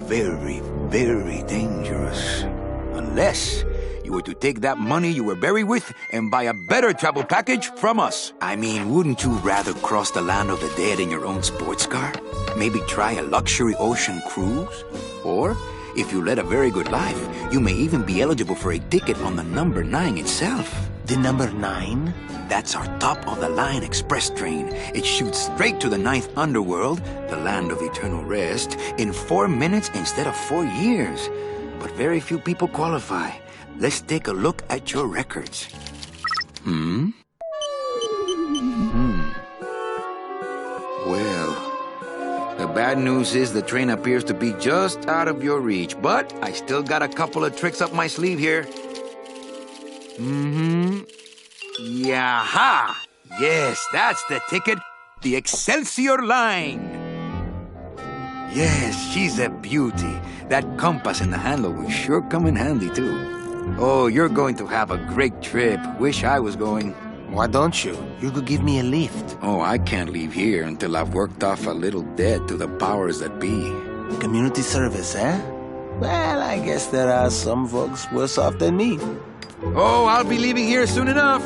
very, very dangerous. Unless you were to take that money you were buried with and buy a better travel package from us. I mean, wouldn't you rather cross the land of the dead in your own sports car? Maybe try a luxury ocean cruise? Or, if you led a very good life, you may even be eligible for a ticket on the number 9 itself. The number 9? That's our top-of-the-line express train. It shoots straight to the 9th underworld, the land of eternal rest, in 4 minutes instead of 4 years. But very few people qualify. Let's take a look at your records. Well, the bad news is the train appears to be just out of your reach, but I still got a couple of tricks up my sleeve here. Yaha! Yes, that's the ticket. The Excelsior line. Yes, she's a beauty. That compass in the handle will sure come in handy, too. Oh, you're going to have a great trip. Wish I was going. Why don't you? You could give me a lift. Oh, I can't leave here until I've worked off a little debt to the powers that be. Community service, eh? Well, I guess there are some folks worse off than me. Oh, I'll be leaving here soon enough.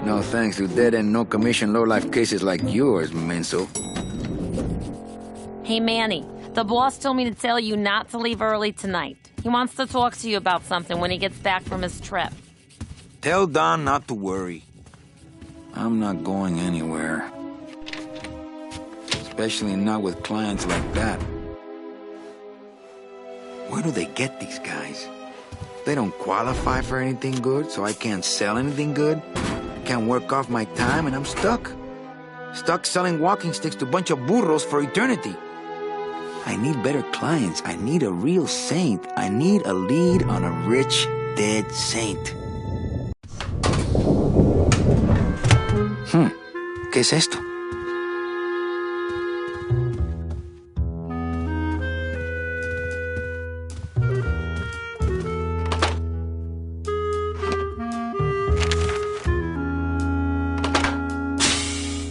No thanks to dead and no commission low-life cases like yours, Menso. Hey, Manny. The boss told me to tell you not to leave early tonight. He wants to talk to you about something when he gets back from his trip. Tell Don not to worry. I'm not going anywhere. Especially not with clients like that. Where do they get these guys? They don't qualify for anything good, so I can't sell anything good. Can't work off my time, and I'm stuck. Stuck selling walking sticks to a bunch of burros for eternity. I need better clients. I need a real saint. I need a lead on a rich, dead saint. ¿Qué es esto?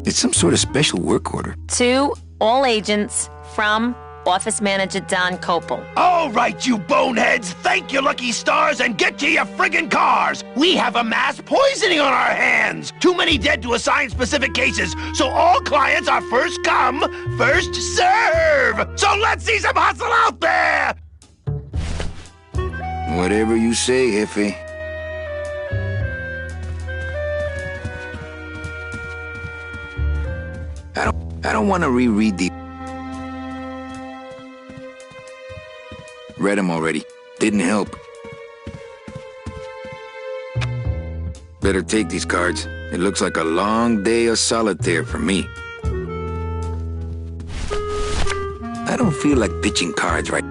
It's some sort of special work order. To all agents from Office Manager Don Copel. All right, you boneheads, thank your lucky stars and get to your friggin' cars. We have a mass poisoning on our hands. Too many dead to assign specific cases, so all clients are first come, first serve. So let's see some hustle out there. Whatever you say, Jefe. I don't want to reread the... Read them already. Didn't help. Better take these cards. It looks like a long day of solitaire for me. I don't feel like pitching cards right.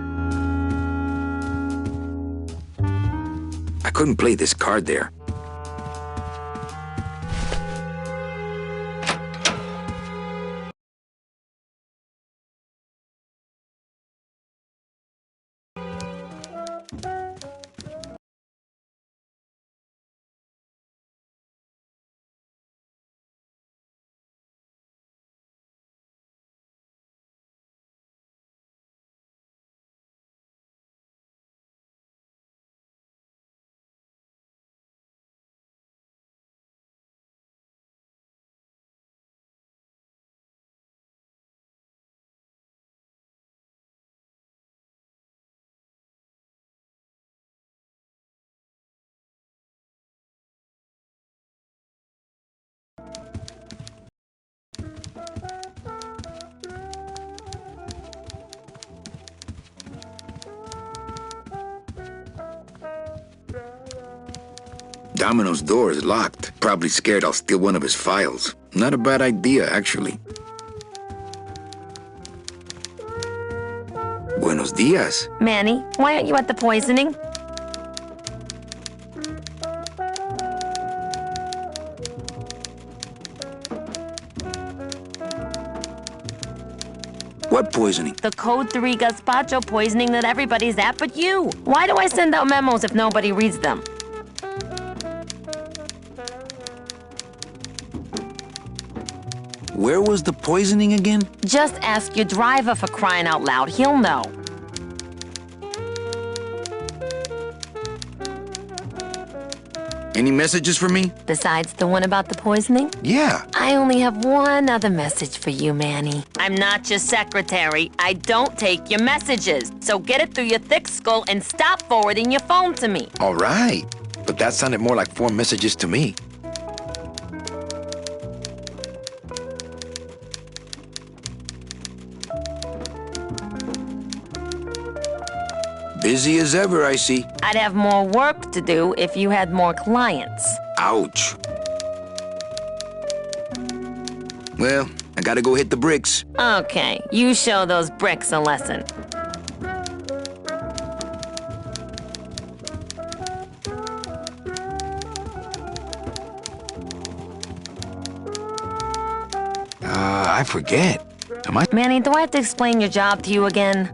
I couldn't play this card there. Domino's door is locked. Probably scared I'll steal one of his files. Not a bad idea, actually. Buenos dias. Manny, why aren't you at the poisoning? What poisoning? The Code 3 gazpacho poisoning that everybody's at but you. Why do I send out memos if nobody reads them? Where was the poisoning again? Just ask your driver, for crying out loud. He'll know. Any messages for me? Besides the one about the poisoning? Yeah. I only have one other message for you, Manny. I'm not your secretary. I don't take your messages. So get it through your thick skull and stop forwarding your phone to me. All right. But that sounded more like 4 messages to me. Busy as ever, I see. I'd have more work to do if you had more clients. Ouch. Well, I gotta go hit the bricks. Okay, you show those bricks a lesson. I forget. Am I? Manny, do I have to explain your job to you again?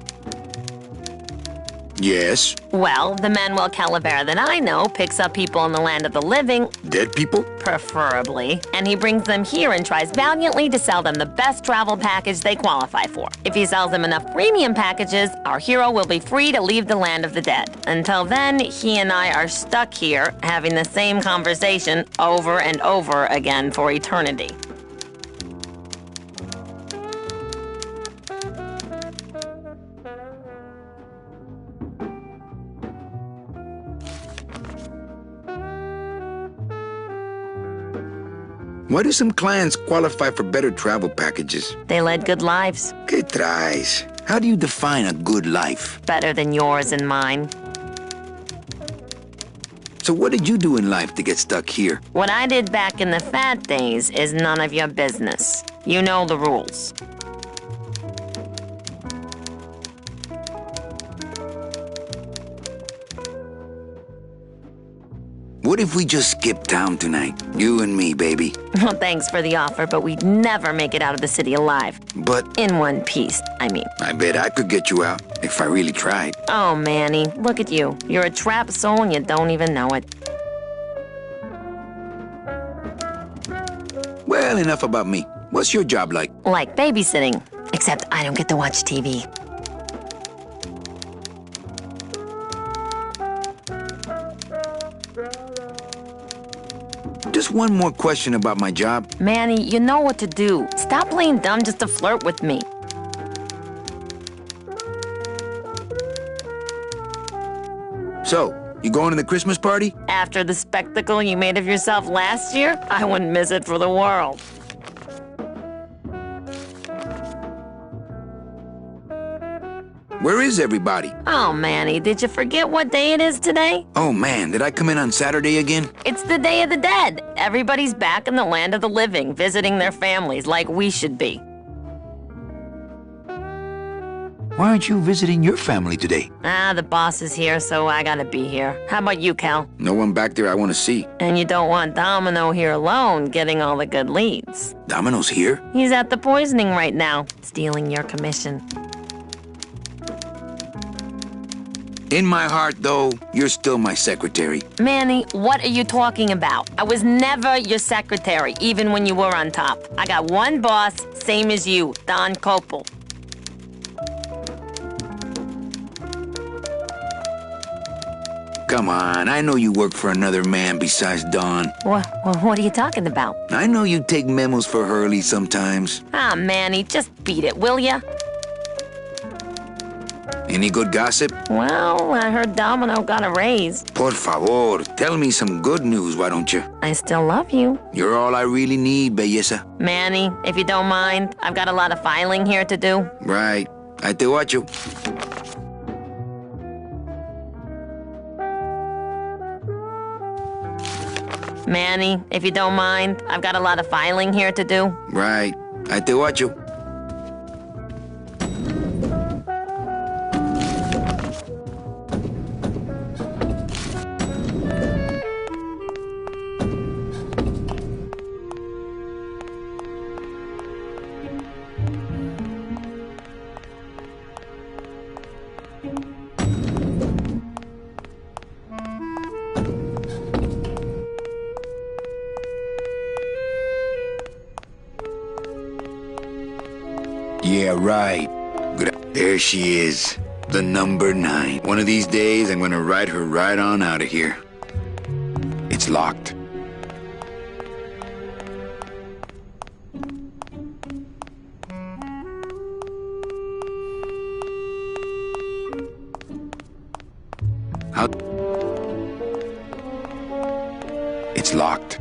Yes. Well, the Manuel Calavera that I know picks up people in the land of the living, Dead people? preferably, and he brings them here and tries valiantly to sell them the best travel package they qualify for. If he sells them enough premium packages, our hero will be free to leave the land of the dead. Until then, he and I are stuck here, having the same conversation over and over again for eternity. Why do some clients qualify for better travel packages? They led good lives, ¿Qué traes? How do you define a good life? better than yours and mine. So what did you do in life to get stuck here? What I did back in the fat days is none of your business. You know the rules. What if we just skip town tonight? You and me, baby. Well, thanks for the offer, but we'd never make it out of the city alive. But In one piece, I mean. I bet I could get you out if I really tried. Oh, Manny, look at you. You're a trapped soul and you don't even know it. Well, enough about me. What's your job like? Like babysitting, except I don't get to watch TV. Just one more question about my job. Manny, you know what to do. Stop playing dumb just to flirt with me. So, you going to the Christmas party? After the spectacle you made of yourself last year, I wouldn't miss it for the world. Where is everybody? Oh, Manny, did you forget what day it is today? Oh man, did I come in on Saturday again? It's the Day of the Dead. Everybody's back in the land of the living, visiting their families like we should be. Why aren't you visiting your family today? The boss is here, so I gotta be here. How about you, Cal? No one back there I want to see. And you don't want Domino here alone, getting all the good leads. Domino's here? He's at the poisoning right now, stealing your commission. In my heart, though, you're still my secretary. Manny, what are you talking about? I was never your secretary, even when you were on top. I got one boss, same as you, Don Copel. Come on, I know you work for another man besides Don. What are you talking about? I know you take memos for Hurley sometimes. Manny, just beat it, will ya? Any good gossip? Well, I heard Domino got a raise. Por favor, tell me some good news, why don't you? I still love you. You're all I really need, belleza. Manny, if you don't mind, I've got a lot of filing here to do. Right. I te watcho. Manny, if you don't mind, I've got a lot of filing here to do. Right. I te watcho. Yeah, right. There she is. The number 9. One of these days, I'm gonna ride her right on out of here. It's It's locked. How? It's locked.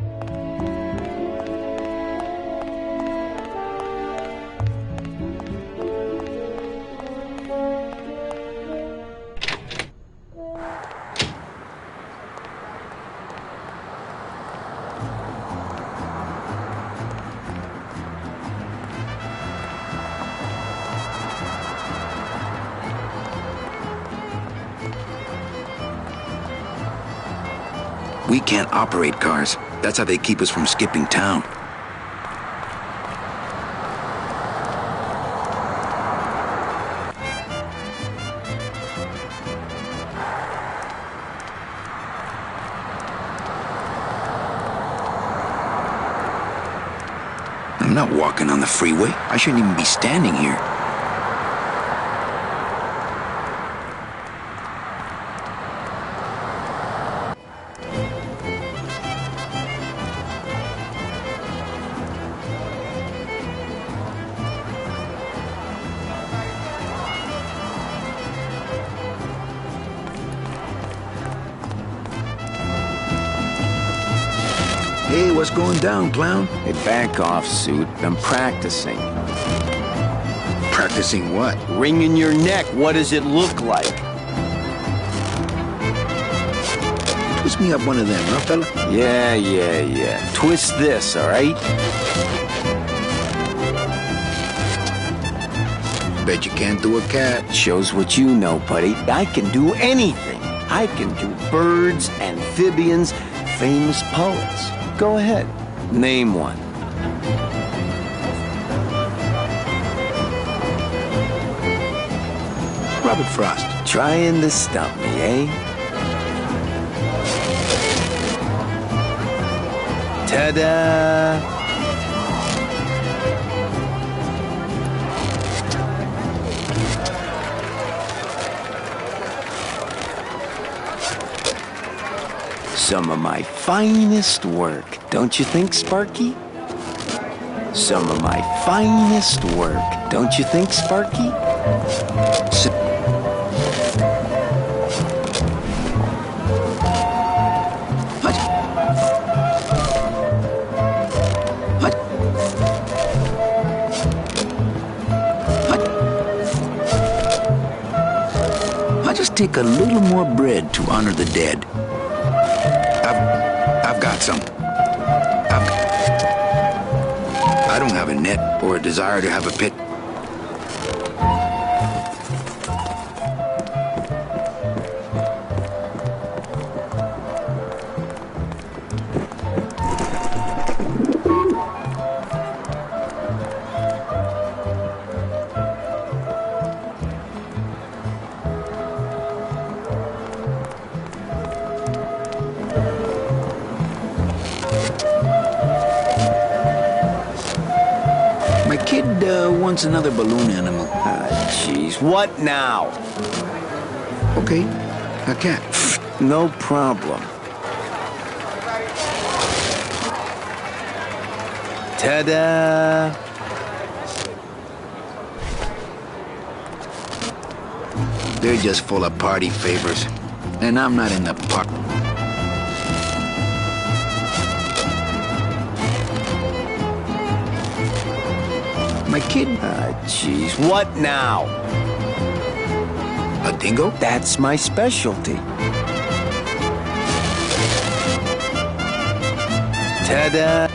We can't operate cars. That's how they keep us from skipping town. I'm not walking on the freeway. I shouldn't even be standing here. Hey, what's going down, clown? Hey, back off, suit. I'm practicing. Practicing what? Wringing your neck. What does it look like? Twist me up one of them, huh, fella? Yeah. Twist this, all right? Bet you can't do a cat. Shows what you know, buddy. I can do anything. I can do birds, amphibians, famous poets. Go ahead. Name one. Robert Frost. Trying to stump me, eh? Ta-da! Some of my finest work, don't you think, Sparky? Some of my finest work, don't you think, Sparky? What? What? What? I'll just take a little more bread to honor the dead. I've got some. I don't have a net or a desire to have a pit. My kid wants another balloon animal. Jeez, what now? Okay, a cat. No problem. Ta-da! They're just full of party favors, and I'm not in the pot. My kid. Jeez, what now? A dingo? That's my specialty. Ta-da!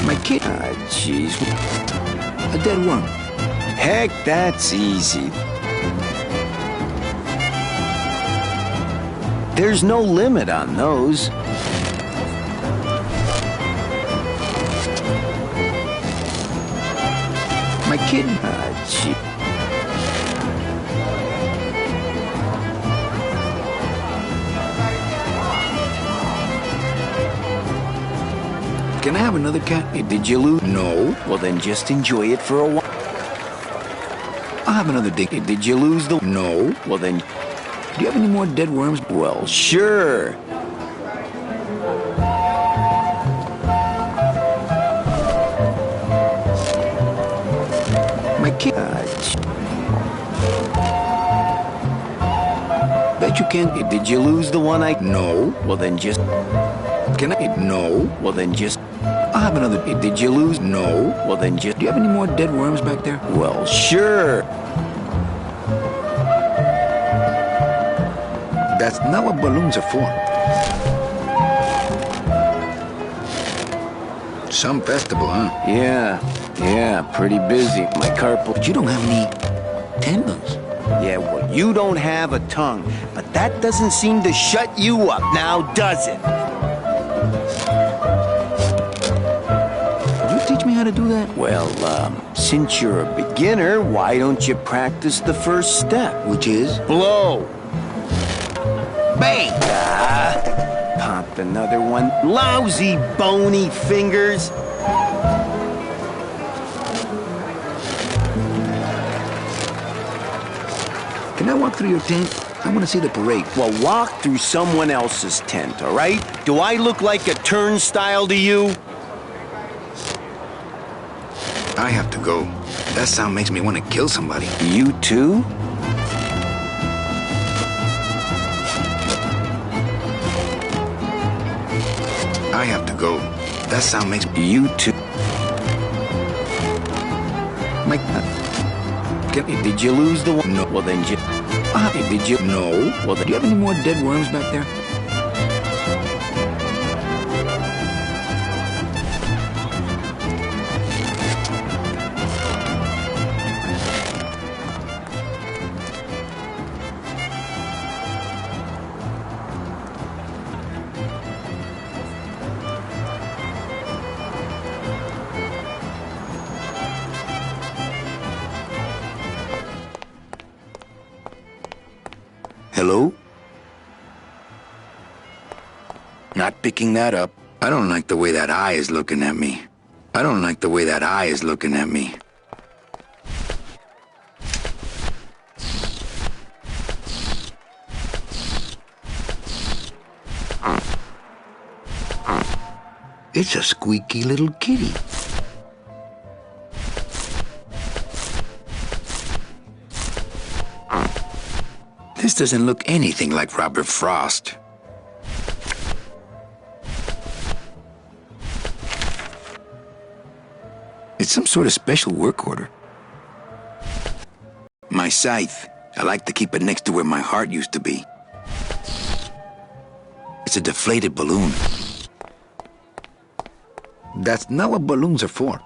My kid. Jeez. A dead worm. Heck, that's easy. There's no limit on those. My kid. Gee. Can I have another cat? Hey, did you lose? No. Well, then just enjoy it for a while. I'll have another dick. Hey, did you lose the? No. Well, then Do you have any more dead worms? Well, sure. My kid. Bet you can't. Did you lose the one I... No. Well, then just... Can I? No. Well, then just... I'll have another. Did you lose? No. Well, then just... Do you have any more dead worms back there? Well, sure. That's not what balloons are for. Some festival, huh? Yeah, pretty busy. My carpal... But you don't have any tendons. Yeah, well, you don't have a tongue, but that doesn't seem to shut you up now, does it? Would you teach me how to do that? Well, since you're a beginner, why don't you practice the first step? Which is? Blow. Bang! Pop another one. Lousy, bony fingers. Can I walk through your tent? I want to see the parade. Well, walk through someone else's tent, all right? Do I look like a turnstile to you? I have to go. That sound makes me want to kill somebody. You too? I have to go. That sound makes me... You too. Mike, did you lose the one? No. Well, then you... Did you? No. Well, Do you have any more dead worms back there? Hello? Not picking that up. I don't like the way that eye is looking at me. I don't like the way that eye is looking at me. It's a squeaky little kitty. This doesn't look anything like Robert Frost. It's some sort of special work order. My scythe. I like to keep it next to where my heart used to be. It's a deflated balloon. That's not what balloons are for.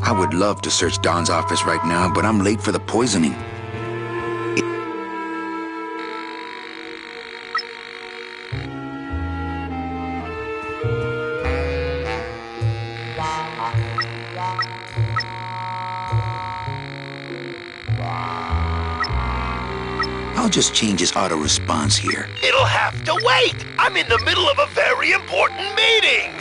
I would love to search Don's office right now, but I'm late for the poisoning. I'll just change his auto response here. It'll have to wait! I'm in the middle of a very important meeting!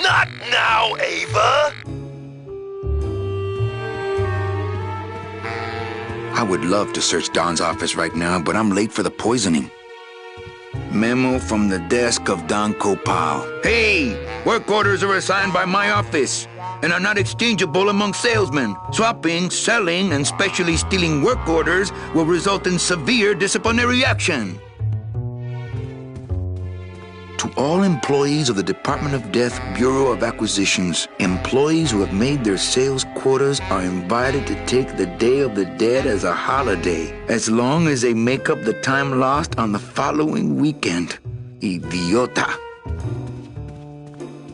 Not now, Ava! I would love to search Don's office right now, but I'm late for the poisoning. Memo from the desk of Don Copal. Hey! Work orders are assigned by my office and are not exchangeable among salesmen. Swapping, selling, and specially stealing work orders will result in severe disciplinary action. To all employees of the Department of Death Bureau of Acquisitions, employees who have made their sales quotas are invited to take the Day of the Dead as a holiday, as long as they make up the time lost on the following weekend. Idiota.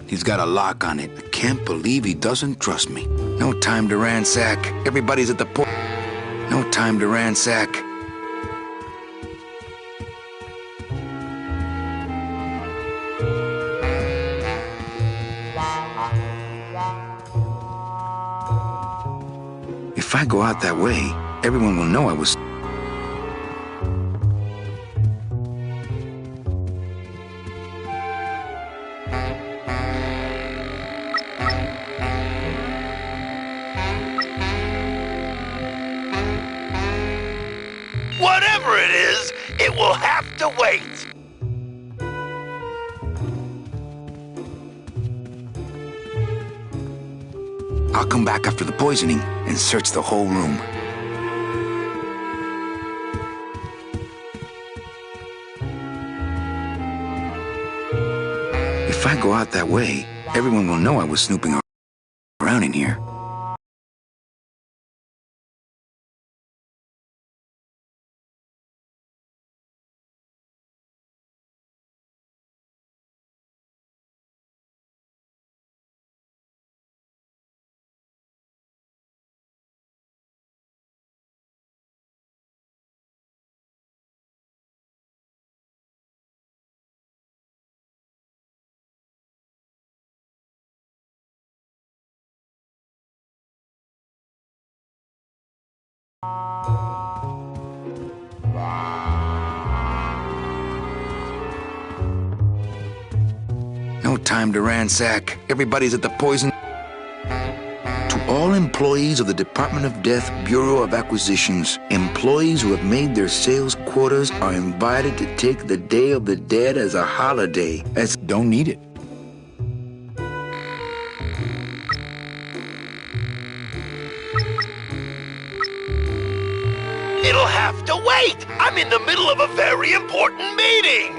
He's got a lock on it. I can't believe he doesn't trust me. No time to ransack. Everybody's at the port. No time to ransack. If I go out that way, everyone will know I was... Whatever it is, it will have to wait. I'll come back after the poisoning and search the whole room. If I go out that way, everyone will know I was snooping around in here. No time to ransack. Everybody's at the poison. To all employees of the Department of Death Bureau of Acquisitions, employees who have made their sales quotas are invited to take the Day of the Dead as a holiday. Don't need it. It'll have to wait. I'm in the middle of a very important meeting.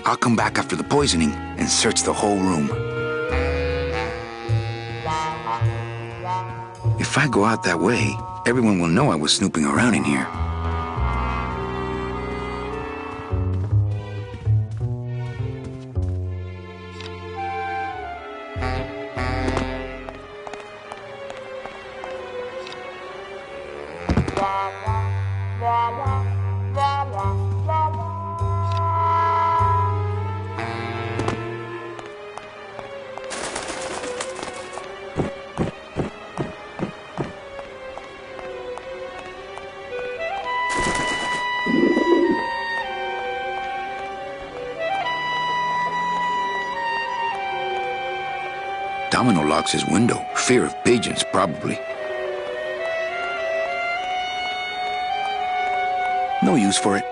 I'll come back after the poisoning and search the whole room. If I go out that way, everyone will know I was snooping around in here. Domino locks his window. Fear of pigeons, probably. No use for it.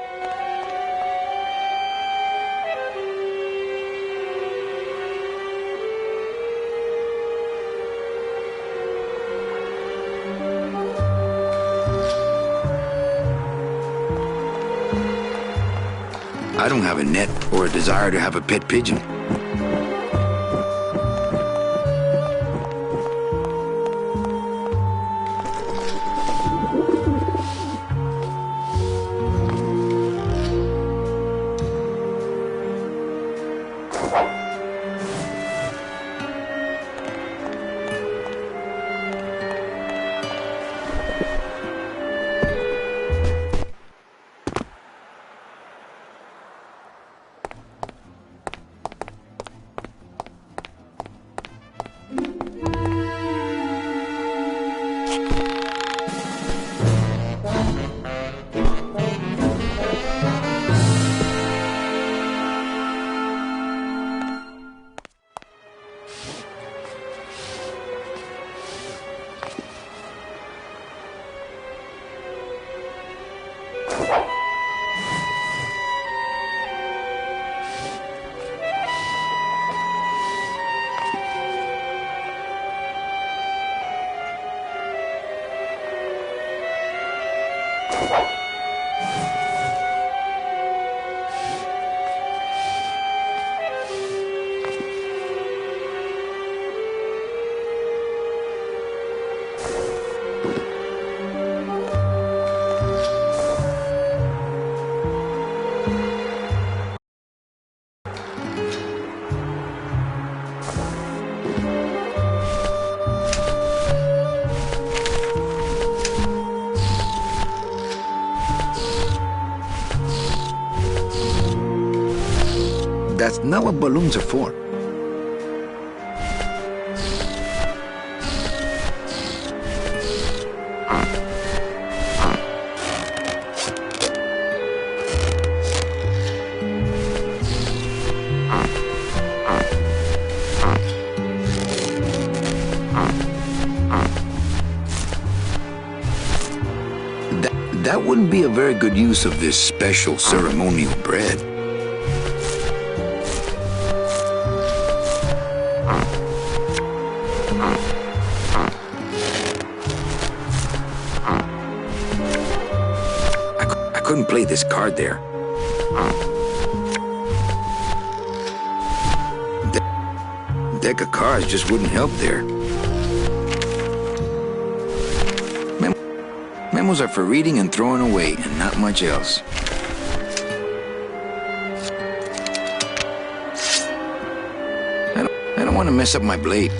I don't have a net or a desire to have a pet pigeon. Forgot what balloons are for. That wouldn't be a very good use of this special ceremonial bread. I couldn't play this card there. Deck of cards just wouldn't help there. Memos are for reading and throwing away, and not much else. I don't want to mess up my blade.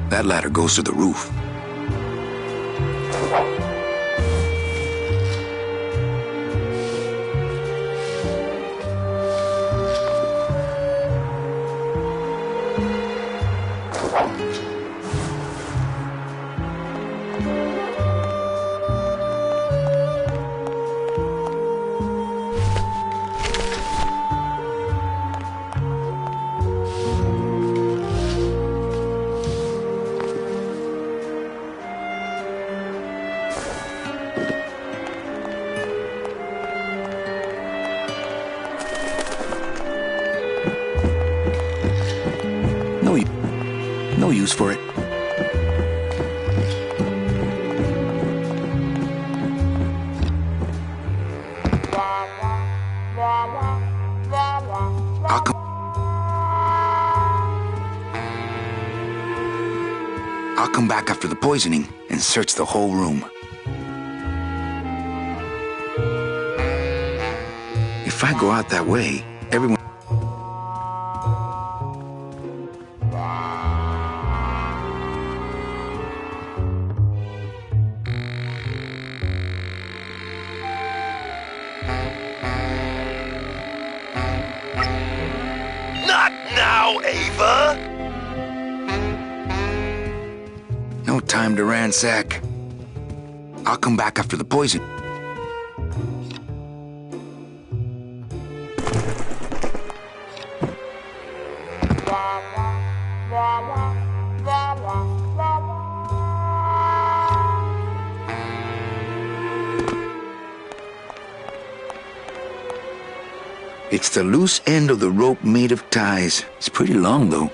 That ladder goes to the roof. No use for it. I'll come back after the poisoning and search the whole room. If I go out that way, everyone... Not now, Ava! No time to ransack. I'll come back after the poison. It's the loose end of the rope made of ties. It's pretty long, though.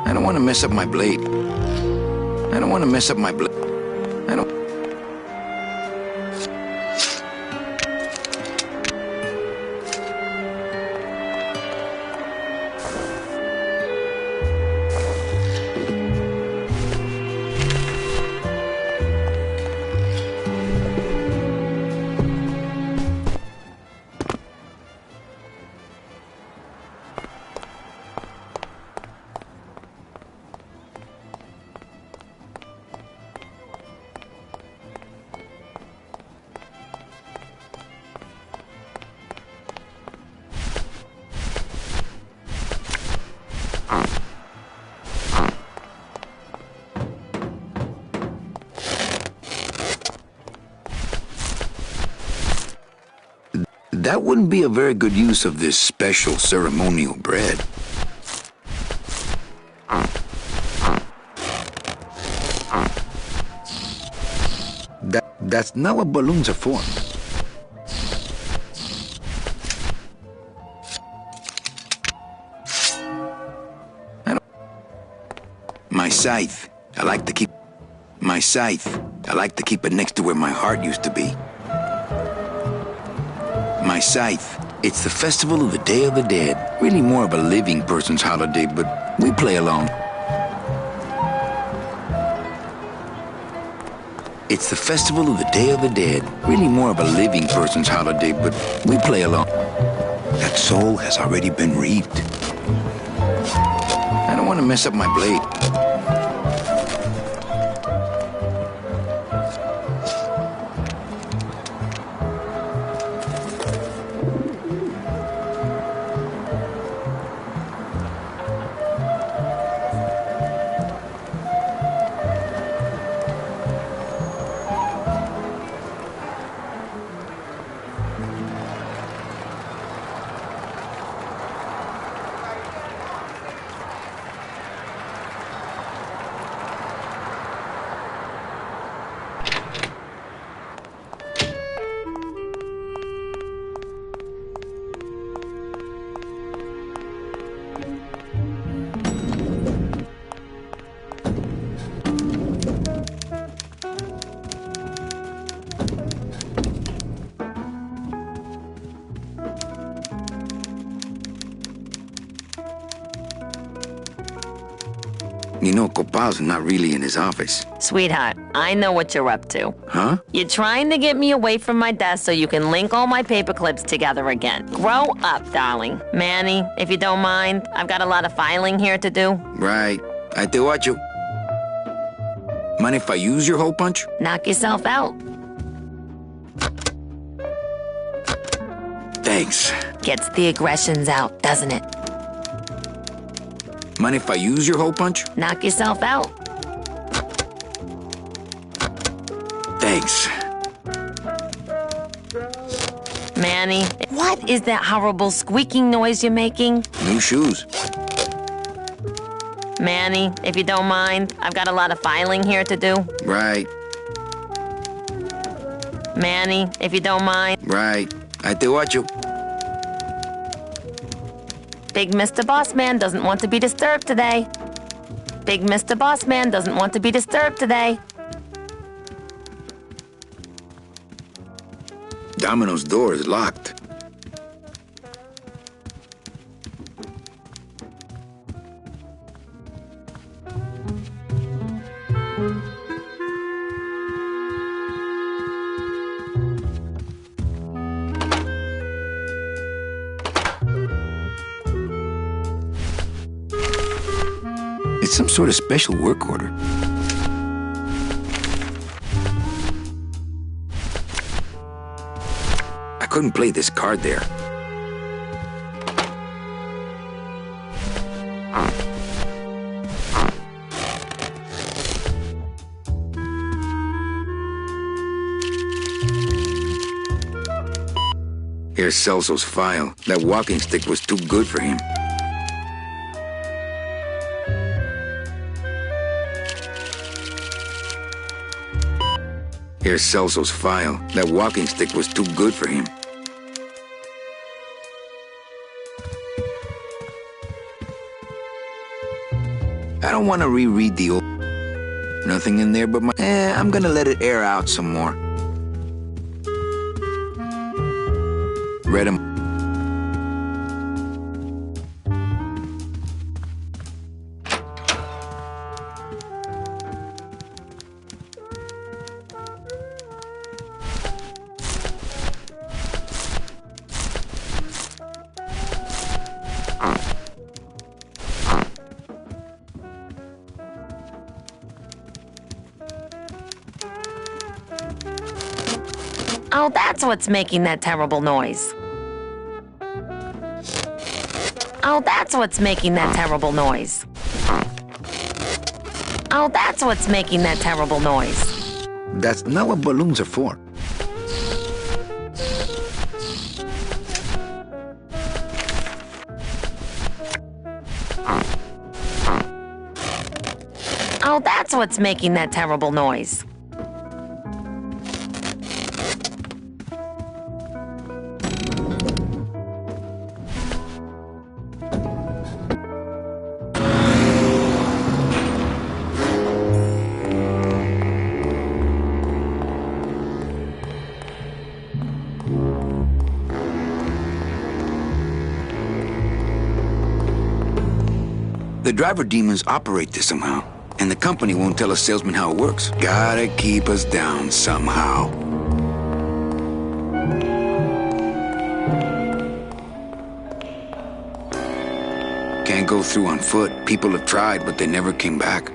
I don't want to mess up my blade. I don't want to mess up my blade. I don't... That wouldn't be a very good use of this special ceremonial bread. That's not what balloons are for. My scythe. I like to keep it next to where my heart used to be. My scythe. It's the festival of the Day of the Dead. Really more of a living person's holiday, but we play along. It's the festival of the Day of the Dead. Really more of a living person's holiday, but we play along. That soul has already been reaped. I don't want to mess up my blade. You know, Copal's not really in his office. Sweetheart, I know what you're up to. Huh? You're trying to get me away from my desk so you can link all my paper clips together again. Grow up, darling. Manny, if you don't mind, I've got a lot of filing here to do. Right. I te watch you. Mind if I use your hole punch? Knock yourself out. Thanks. Gets the aggressions out, doesn't it? Mind if I use your hole punch? Knock yourself out. Thanks. Manny, what is that horrible squeaking noise you're making? New shoes. Manny, if you don't mind, I've got a lot of filing here to do. Right. Manny, if you don't mind. Right. I te watch you. Big Mr. Bossman doesn't want to be disturbed today. Big Mr. Bossman doesn't want to be disturbed today. Domino's door is locked. It's some sort of special work order. I couldn't play this card there. Here's Celso's file. That walking stick was too good for him. Here's Celso's file. That walking stick was too good for him. I don't want to reread the old... Nothing in there but my... I'm gonna let it air out some more. Read 'em. Oh, that's what's making that terrible noise. Oh, that's what's making that terrible noise. Oh, that's what's making that terrible noise. That's not what balloons are for. Oh, that's what's making that terrible noise. The driver demons operate this somehow, and the company won't tell a salesman how it works. Gotta keep us down somehow. Can't go through on foot. People have tried, but they never came back.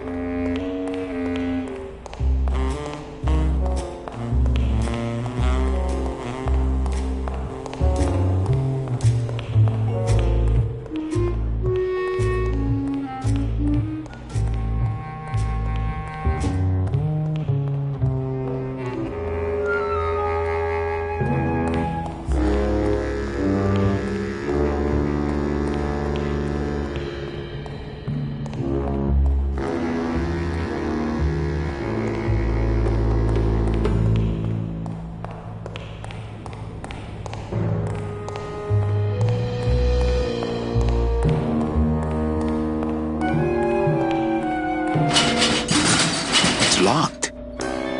Locked.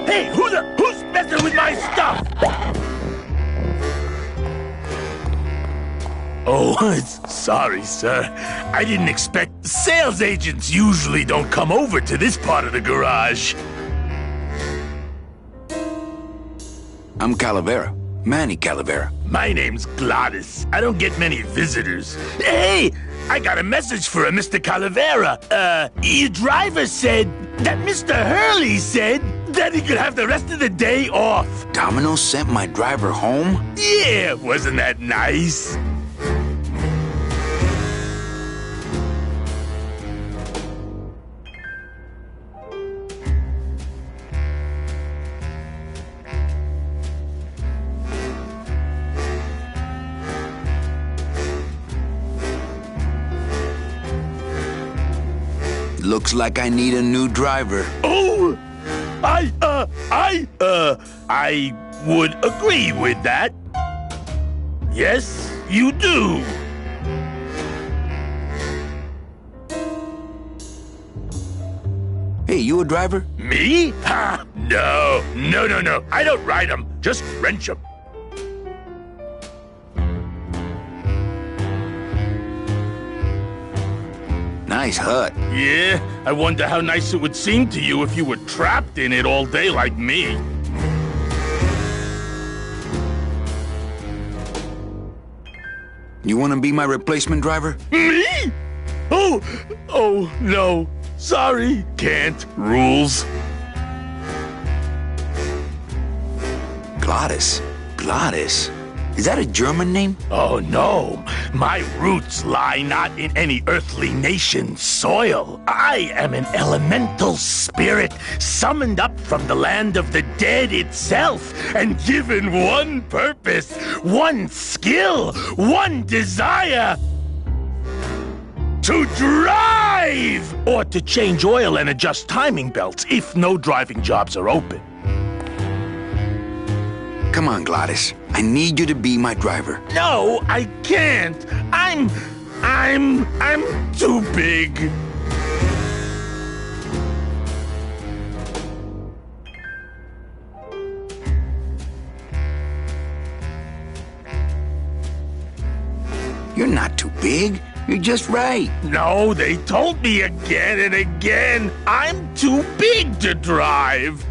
Hey, who's messing with my stuff? Oh, sorry, sir. I didn't expect... Sales agents usually don't come over to this part of the garage. I'm Calavera. Manny Calavera. My name's Gladys. I don't get many visitors. Hey, I got a message for a Mr. Calavera. Your driver said that Mr. Hurley said that he could have the rest of the day off. Domino sent my driver home? Yeah, wasn't that nice? Looks like I need a new driver. Oh, I would agree with that. Yes, you do. Hey, you a driver? Me? Ha! No. I don't ride them, just wrench them. Nice hut. Yeah, I wonder how nice it would seem to you if you were trapped in it all day like me. You want to be my replacement driver? Me? Oh, no. Sorry, can't. Rules. Gladys. Gladys? Is that a German name? Oh, no. My roots lie not in any earthly nation's soil. I am an elemental spirit summoned up from the land of the dead itself and given one purpose, one skill, one desire. To drive! Or to change oil and adjust timing belts if no driving jobs are open. Come on, Gladys. I need you to be my driver. No, I can't. I'm too big. You're not too big. You're just right. No, they told me again and again, I'm too big to drive.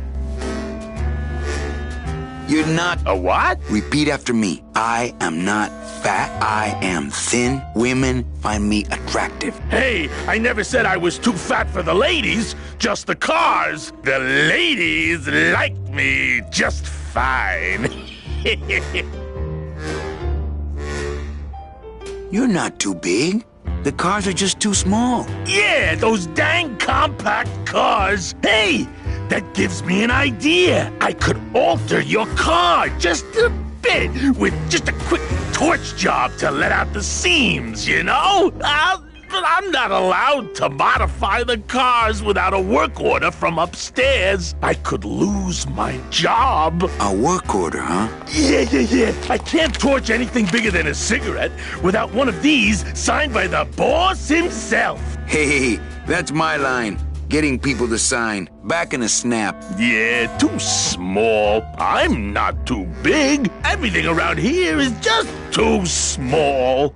You're not... A what? Repeat after me. I am not fat. I am thin. Women find me attractive. Hey, I never said I was too fat for the ladies, just the cars. The ladies liked me just fine. You're not too big. The cars are just too small. Yeah, those dang compact cars. Hey, that gives me an idea. I could alter your car just a bit with just a quick torch job to let out the seams, you know? But I'm not allowed to modify the cars without a work order from upstairs. I could lose my job. A work order, huh? Yeah. I can't torch anything bigger than a cigarette without one of these signed by the boss himself. Hey, that's my line. Getting people to sign. Back in a snap. Yeah, too small. I'm not too big. Everything around here is just too small.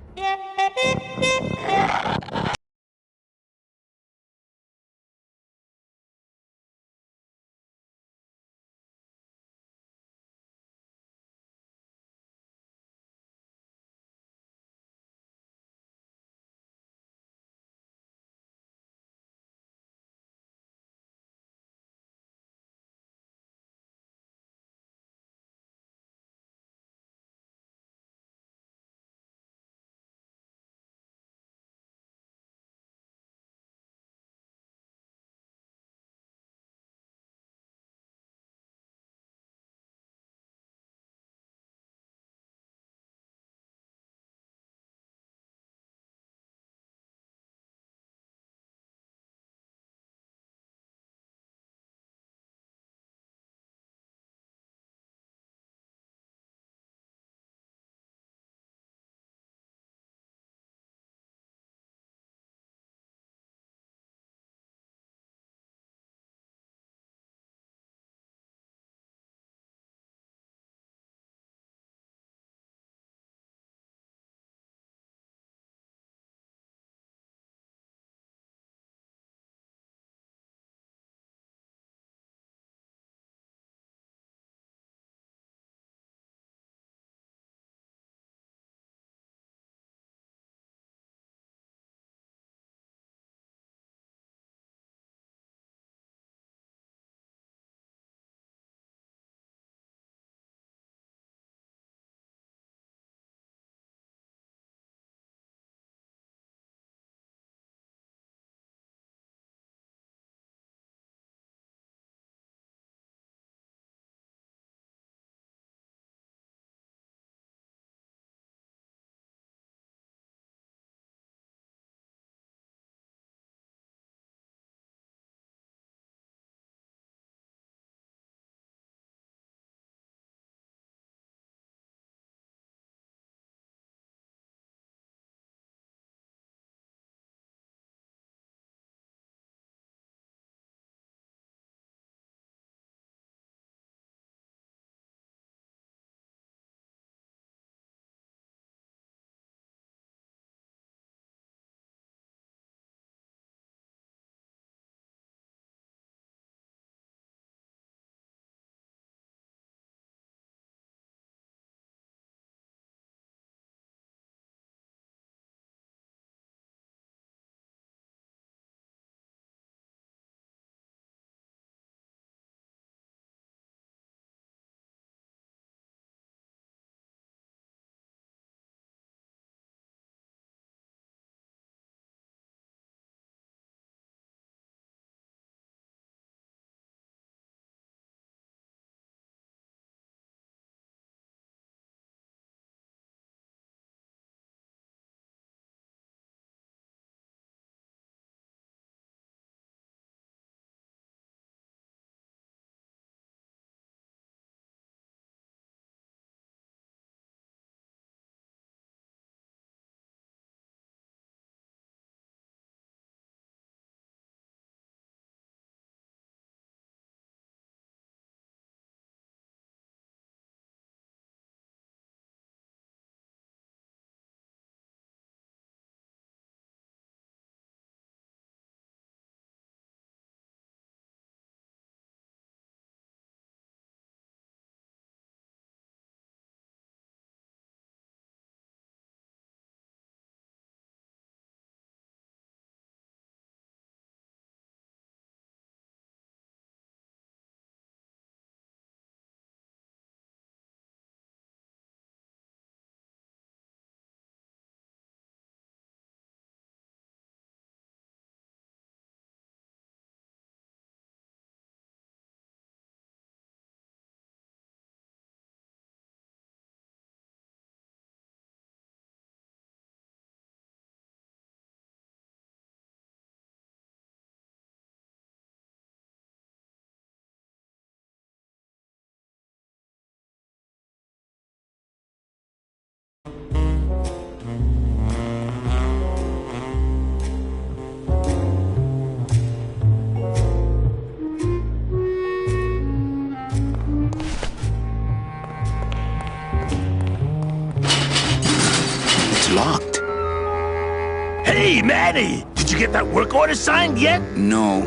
Manny, did you get that work order signed yet? No.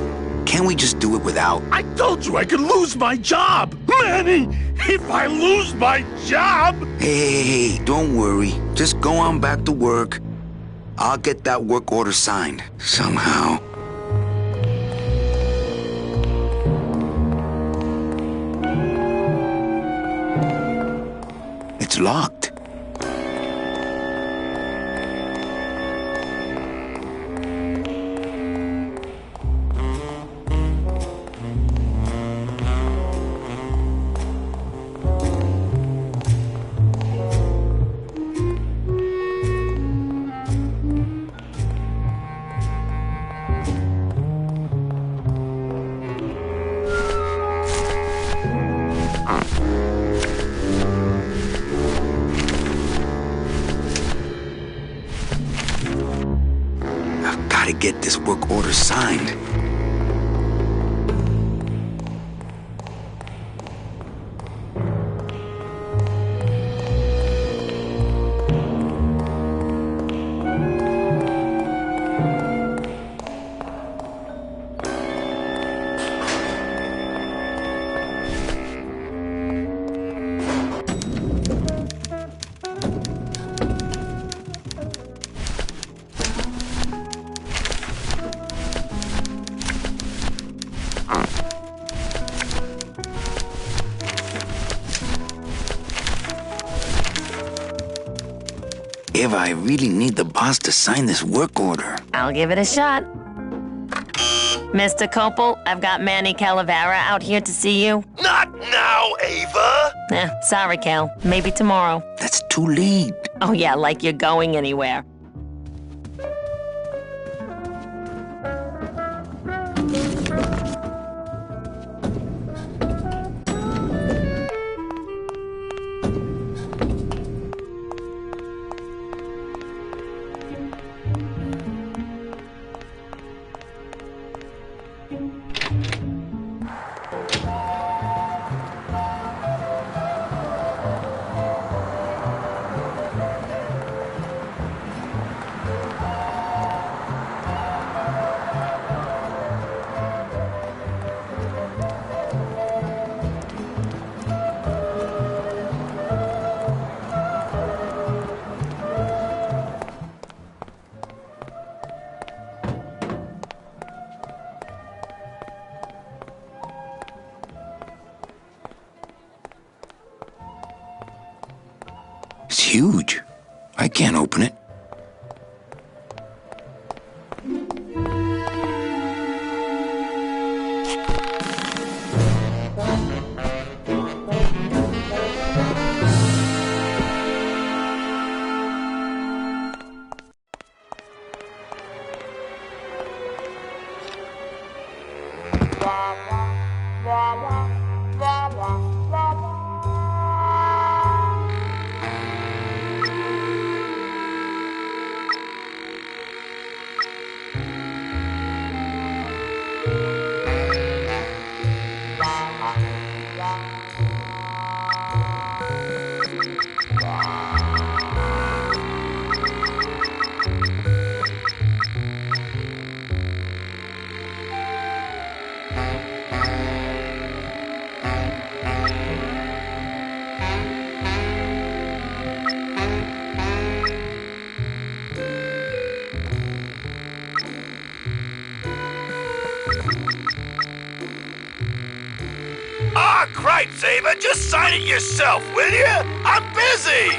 Can't we just do it without? I told you I could lose my job! Manny, if I lose my job... Hey, don't worry. Just go on back to work. I'll get that work order signed. Somehow. It's locked. To get this work order signed. Eva, I really need the boss to sign this work order. I'll give it a shot. Mr. Copel, I've got Manny Calavera out here to see you. Not now, Ava! Sorry, Cal. Maybe tomorrow. That's too late. Oh yeah, like you're going anywhere. It's huge. I can't open it. Ah, cripes, Ava! Just sign it yourself, will you? I'm busy!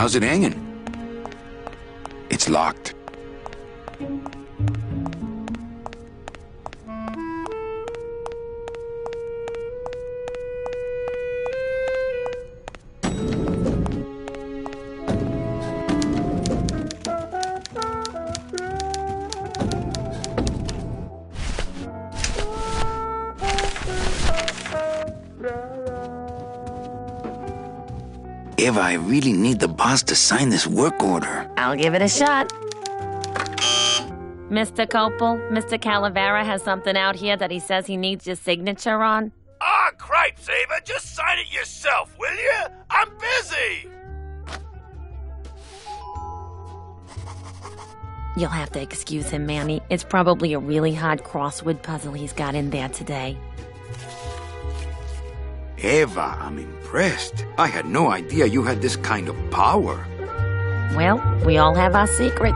How's it hanging? It's locked. Eva, I really need the boss to sign this work order. I'll give it a shot. Mr. Copel, Mr. Calavera has something out here that he says he needs your signature on. Ah, cripes, Ava, just sign it yourself, will you? I'm busy! You'll have to excuse him, Manny. It's probably a really hard crossword puzzle he's got in there today. Eva, I'm impressed. I had no idea you had this kind of power. Well, we all have our secrets.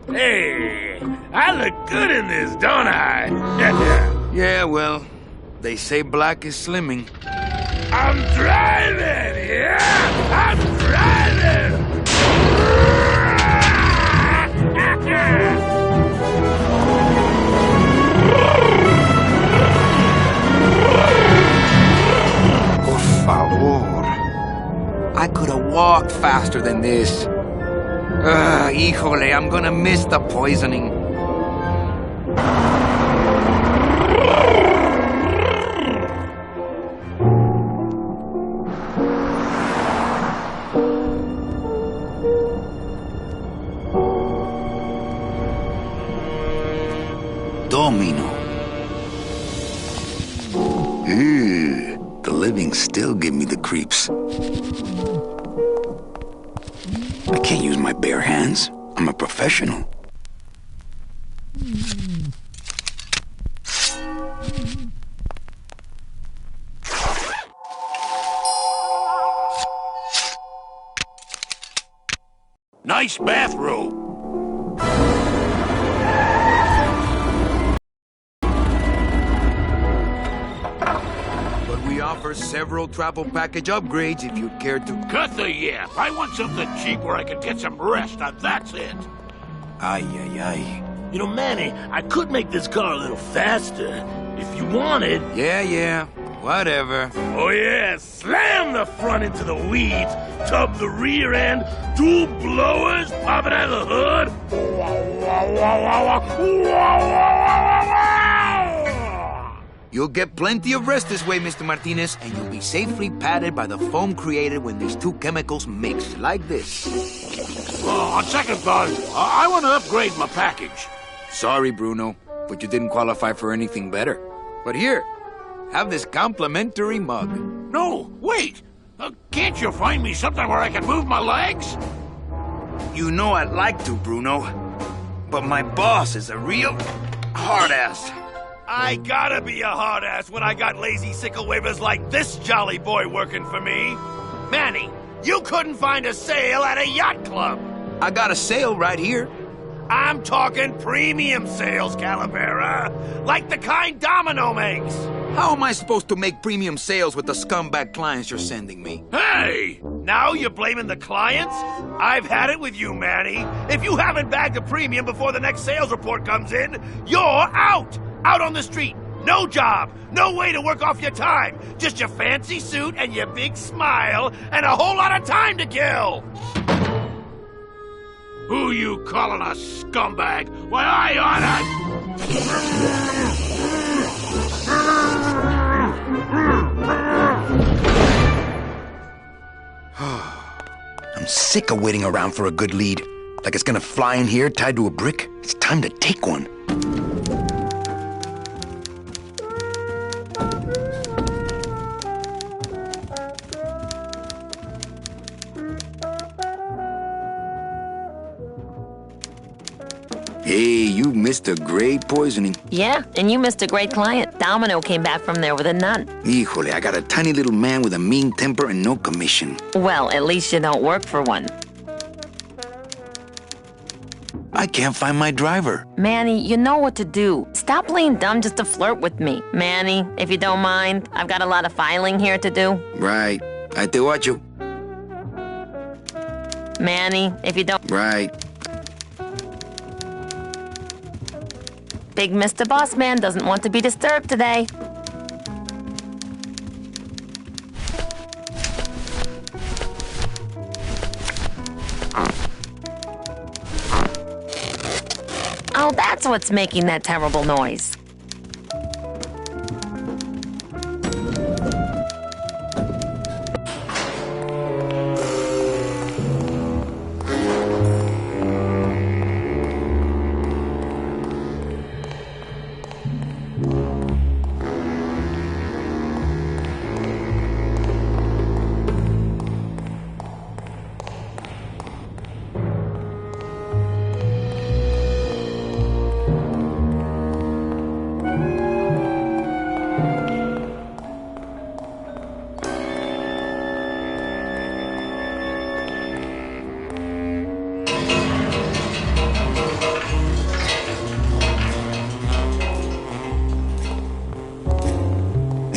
Hey, I look good in this, don't I? Yeah, well, they say black is slimming. I'm driving, yeah! I'm driving! Por favor. I could have walked faster than this. Híjole, I'm gonna miss the poisoning. Domino. Ew, the living still give me the creeps. I can't use my bare hands. I'm a professional. Nice bathrobe. But we offer several travel package upgrades if you'd care to. Cut the yap. I want something cheap where I can get some rest, and that's it. Ay, ay, ay. You know, Manny, I could make this car a little faster if you wanted. Yeah, whatever. Oh, yeah, slam the front into the weeds, tub the rear end, dual blowers popping out of the hood. You'll get plenty of rest this way, Mr. Martinez, and you'll be safely padded by the foam created when these two chemicals mix, like this. On second thought, I want to upgrade my package. Sorry, Bruno, but you didn't qualify for anything better. But here, have this complimentary mug. No, wait. Can't you find me something where I can move my legs? You know I'd like to, Bruno, but my boss is a real hard-ass. I gotta be a hard-ass when I got lazy sickle wavers like this jolly boy working for me. Manny, you couldn't find a sale at a yacht club. I got a sale right here. I'm talking premium sales, Calavera. Like the kind Domino makes. How am I supposed to make premium sales with the scumbag clients you're sending me? Hey! Now you're blaming the clients? I've had it with you, Manny. If you haven't bagged a premium before the next sales report comes in, you're out! Out on the street. No job. No way to work off your time. Just your fancy suit and your big smile and a whole lot of time to kill. Who you calling a scumbag? Why, I oughta... I'm sick of waiting around for a good lead. Like it's gonna fly in here tied to a brick. It's time to take one. Hey, you missed a great poisoning. Yeah, and you missed a great client. Domino came back from there with a none. Híjole, I got a tiny little man with a mean temper and no commission. Well, at least you don't work for one. I can't find my driver. Manny, you know what to do. Stop playing dumb just to flirt with me. Manny, if you don't mind, I've got a lot of filing here to do. Right. I te watcho. Manny, if you don't... Right. Big Mr. Boss Man doesn't want to be disturbed today. Oh, that's what's making that terrible noise.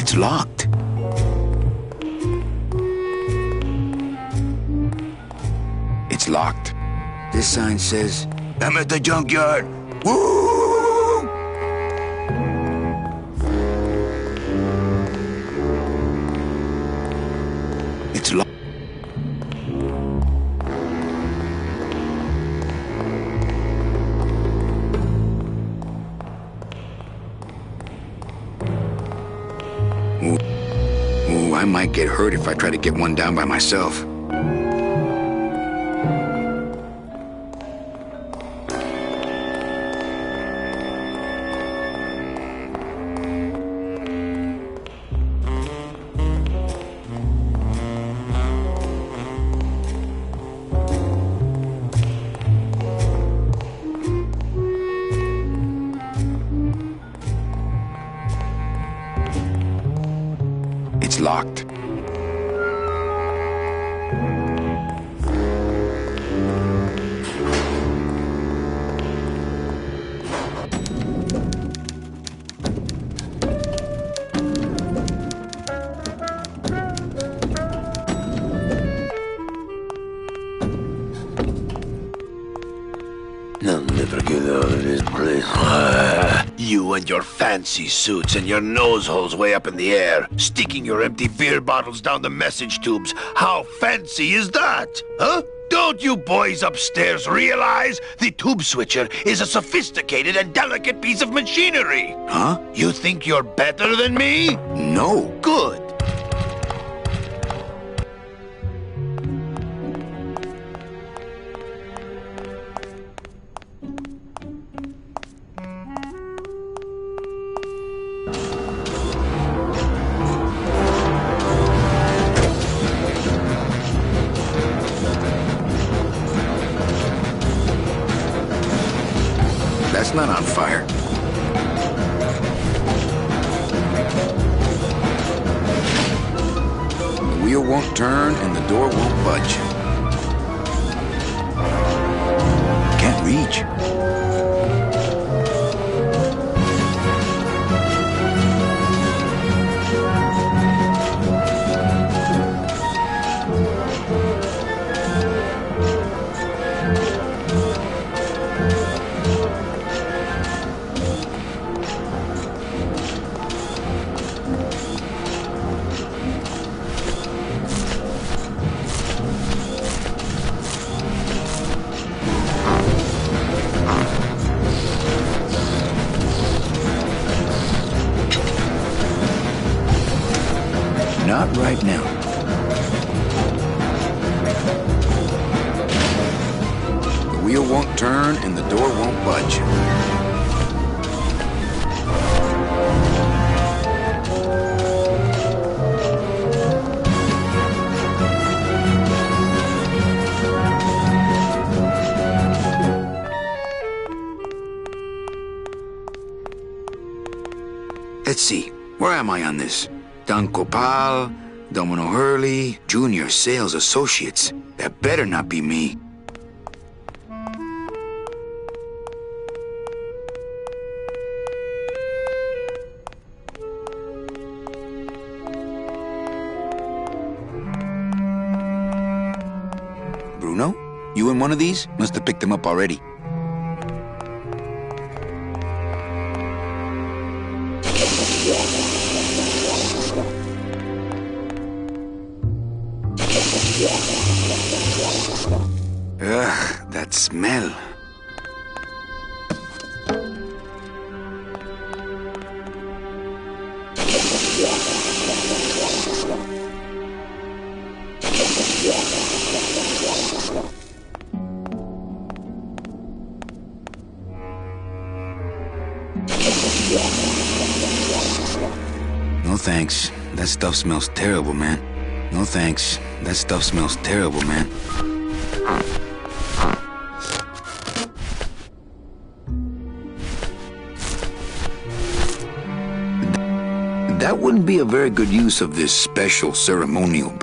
It's locked. It's locked. This sign says, I'm at the junkyard. Woo! It's locked. Ooh, I might get hurt if I try to get one down by myself. It's locked. I'll never get out of this place. You and your fancy suits and your nose holes way up in the air, sticking your empty beer bottles down the message tubes. How fancy is that? Huh? Don't you boys upstairs realize the tube switcher is a sophisticated and delicate piece of machinery? Huh? You think you're better than me? No. Good. That's not on fire. The wheel won't turn and the door won't budge. Can't reach. Not right now. The wheel won't turn and the door won't budge. see. Where am I on this? Don Copal, Domino Hurley, Junior Sales Associates. That better not be me. Bruno? You in one of these? Must have picked them up already. Ugh, that smell. No thanks. That stuff smells terrible, man. No thanks. That stuff smells terrible, man. That wouldn't be a very good use of this special ceremonial.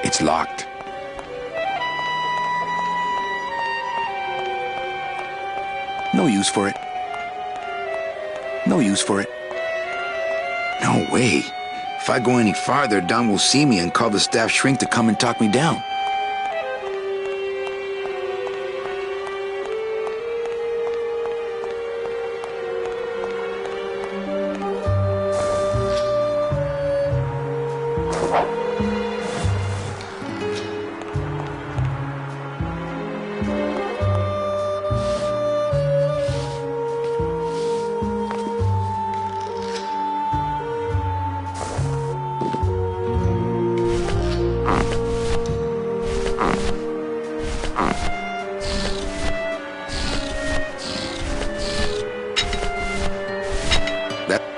It's locked. No use for it. No use for it. No way. If I go any farther, Don will see me and call the staff shrink to come and talk me down.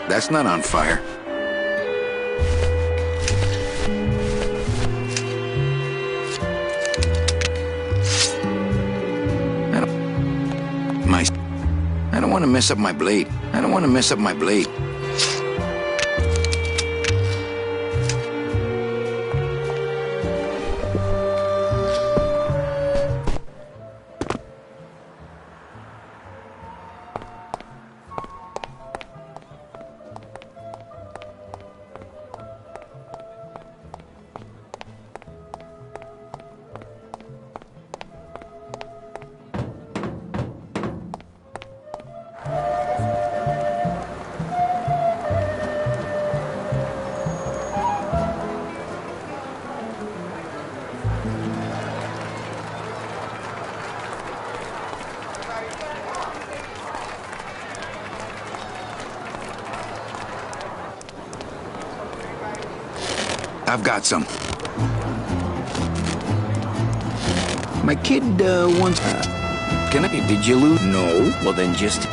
That's not on fire. I don't want to mess up my blade. I don't want to mess up my blade. I've got some. My kid, once... Can I... Did you lose? No. Well, then just... Do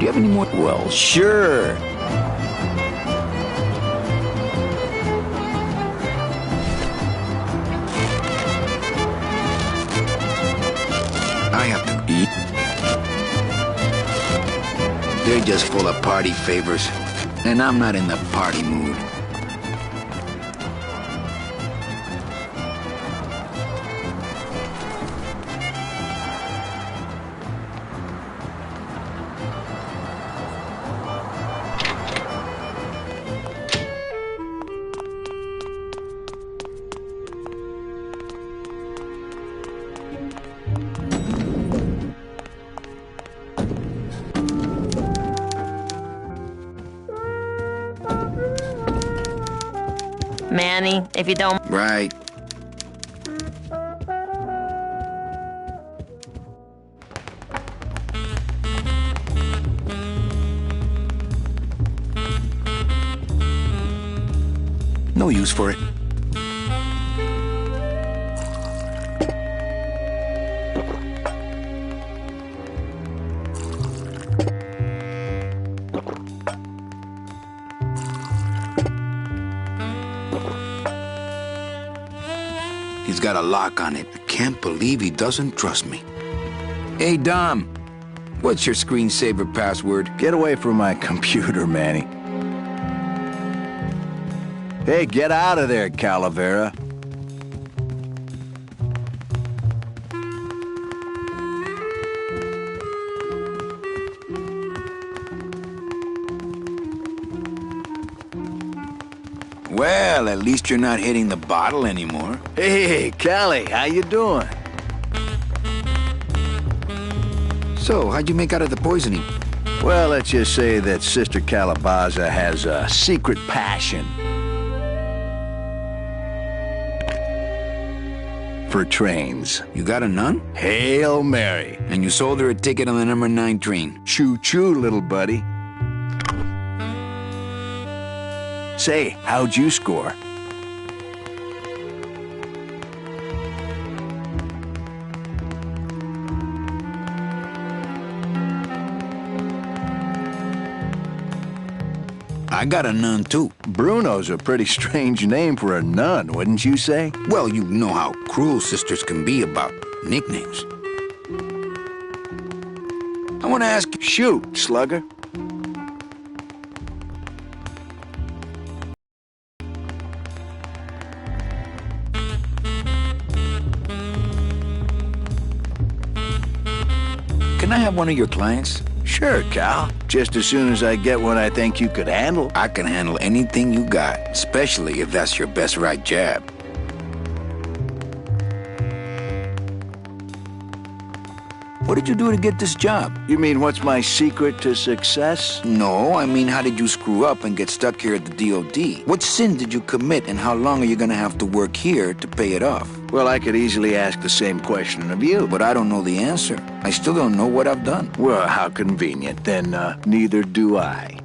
you have any more? Well, sure. I have to eat. They're just full of party favors, and I'm not in the party mood. Manny, if you don't... Right. No use for it. He's got a lock on it. I can't believe he doesn't trust me. Hey, Dom. What's your screensaver password? Get away from my computer, Manny. Hey, get out of there, Calavera. Well, at least you're not hitting the bottle anymore. Hey, Callie, how you doing? So, how'd you make out of the poisoning? Well, let's just say that Sister Calabaza has a secret passion for trains. You got a nun? Hail Mary. And you sold her a ticket on the number 9 train. Choo-choo, little buddy. Say, how'd you score? I got a nun, too. Bruno's a pretty strange name for a nun, wouldn't you say? Well, you know how cruel sisters can be about nicknames. I want to ask you... Shoot, slugger. Can I have one of your clients? Sure, Cal. Just as soon as I get one I think you could handle. I can handle anything you got, especially if that's your best right jab. What did you do to get this job? You mean what's my secret to success? No, I mean how did you screw up and get stuck here at the DOD? What sin did you commit and how long are you gonna have to work here to pay it off? Well, I could easily ask the same question of you. But I don't know the answer. I still don't know what I've done. Well, how convenient. Then, neither do I.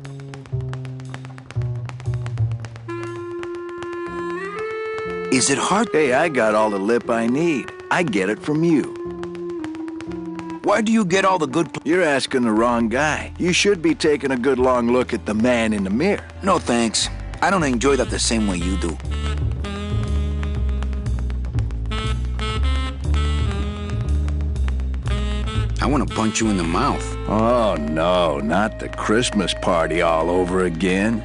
Is it hard? Hey, I got all the lip I need. I get it from you. Why do you get all the good... You're asking the wrong guy. You should be taking a good long look at the man in the mirror. No, thanks. I don't enjoy that the same way you do. I want to punch you in the mouth. Oh, no, not the Christmas party all over again.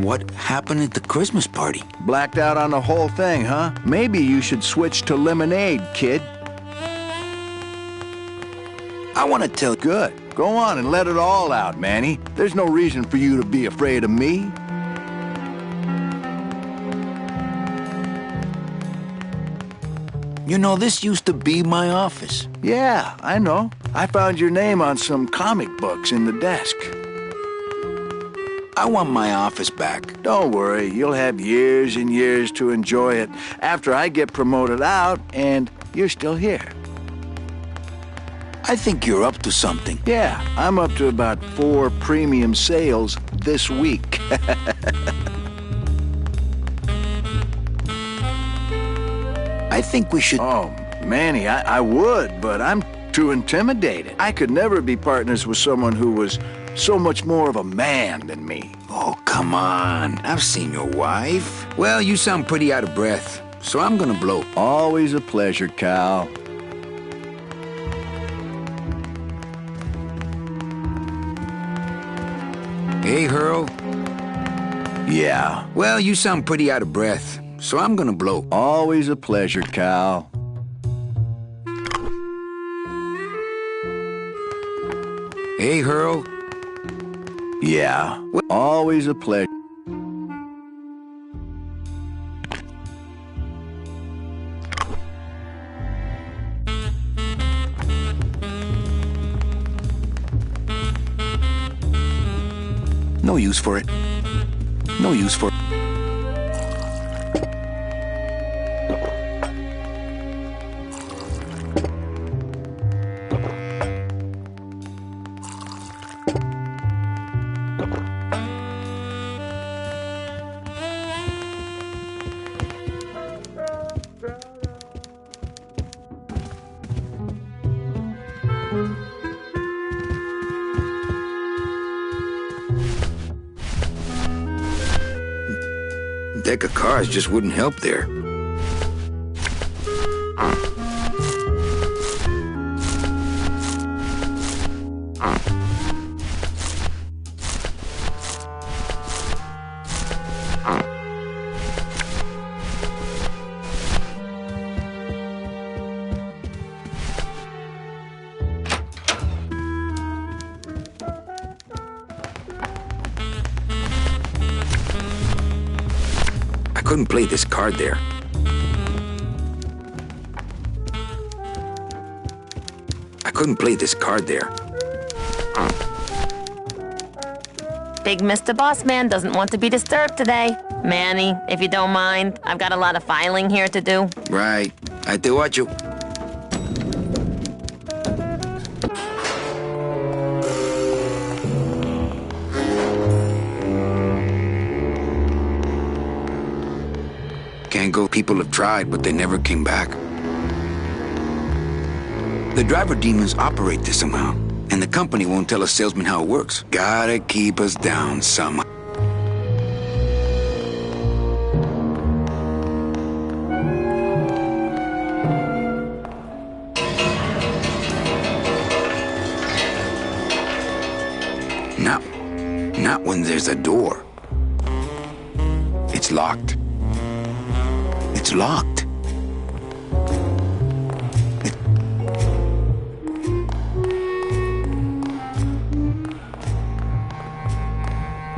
What happened at the Christmas party? Blacked out on the whole thing, huh? Maybe you should switch to lemonade, kid. I want to tell... Good. Go on and let it all out, Manny. There's no reason for you to be afraid of me. You know, this used to be my office. Yeah, I know. I found your name on some comic books in the desk. I want my office back. Don't worry, you'll have years and years to enjoy it after I get promoted out and you're still here. I think you're up to something. Yeah, I'm up to about 4 premium sales this week. I think we should... Oh, Manny, I would, but I'm too intimidated. I could never be partners with someone who was so much more of a man than me. Oh, come on. I've seen your wife. Well, you sound pretty out of breath, so I'm gonna blow. Always a pleasure, Cal. Hey, Hurl. Yeah. Well, you sound pretty out of breath, so I'm gonna blow. Always a pleasure, Cal. Hey, Hurl. Yeah. Always a pleasure. No use for it. No use for it. Deck of cards just wouldn't help there. I couldn't play this card there. I couldn't play this card there. Big Mr. Boss Man doesn't want to be disturbed today. Manny, if you don't mind, I've got a lot of filing here to do. Right. I do what you... Can't go. People have tried, but they never came back. The driver demons operate this somehow, and the company won't tell a salesman how it works. Gotta keep us down somehow. Not when there's a door. It's locked. It's locked.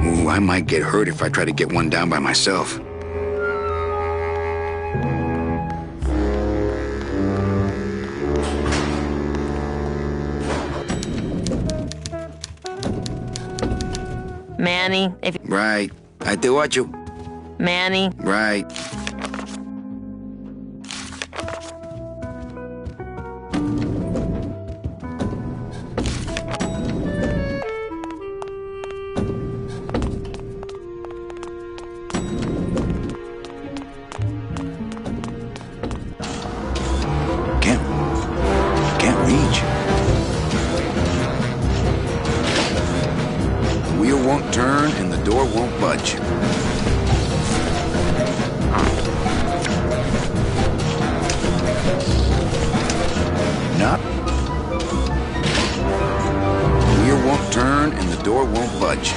Ooh, I might get hurt if I try to get one down by myself. Manny, if... Right. I do what you... Manny. Right. Can't reach. The wheel won't turn and the door won't budge. Not. The wheel won't turn and the door won't budge.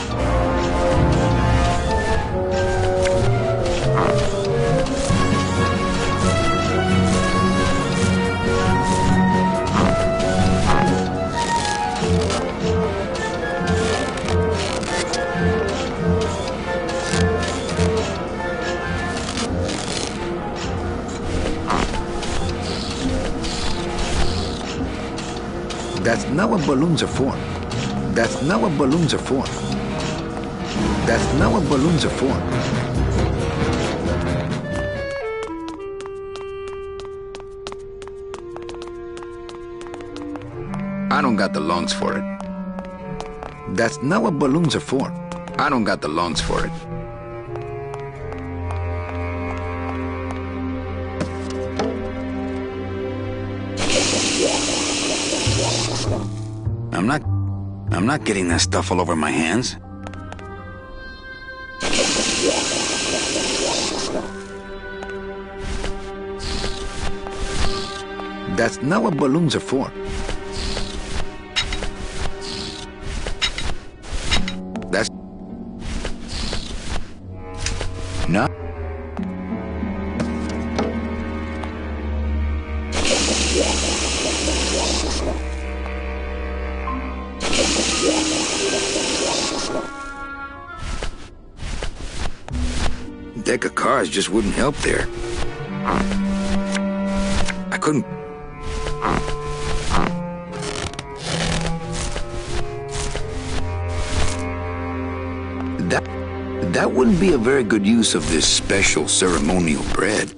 That's not what balloons are for. That's not what balloons are for. That's not what balloons are for. I don't got the lungs for it. That's not what balloons are for. I don't got the lungs for it. I'm not getting that stuff all over my hands. That's not what balloons are for. That's not. Deck of cards just wouldn't help there. I couldn't. That wouldn't be a very good use of this special ceremonial bread.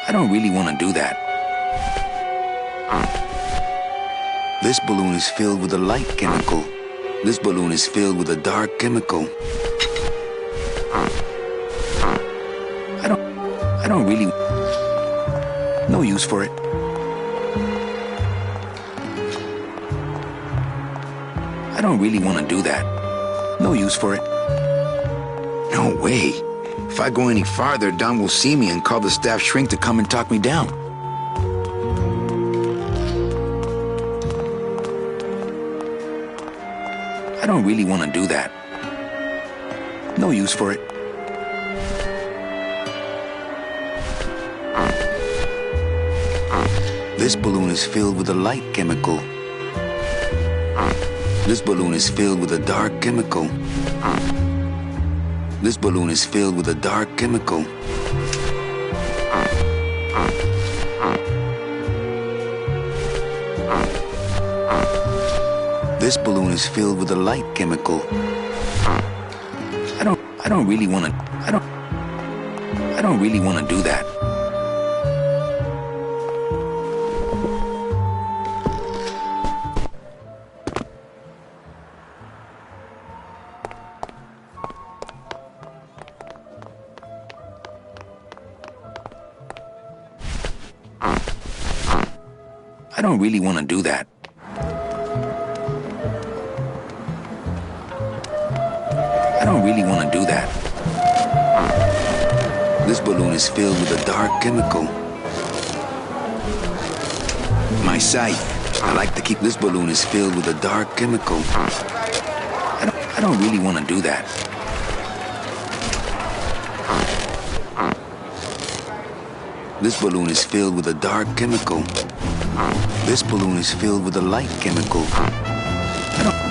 I don't really want to do that. This balloon is filled with a light chemical. This balloon is filled with a dark chemical. I don't really... No use for it. I don't really want to do that. No use for it. No way. If I go any farther, Don will see me and call the staff shrink to come and talk me down. I don't really want to do that. No use for it. This balloon is filled with a light chemical. This balloon is filled with a dark chemical. This balloon is filled with a dark chemical. This balloon is filled with a light chemical. I don't really want to. I don't really want to do that. I don't really want to do that. I don't really want to do that. This balloon is filled with a dark chemical. My sight. I like to keep this balloon is filled with a dark chemical. I don't really want to do that. This balloon is filled with a dark chemical. This balloon is filled with a light chemical. I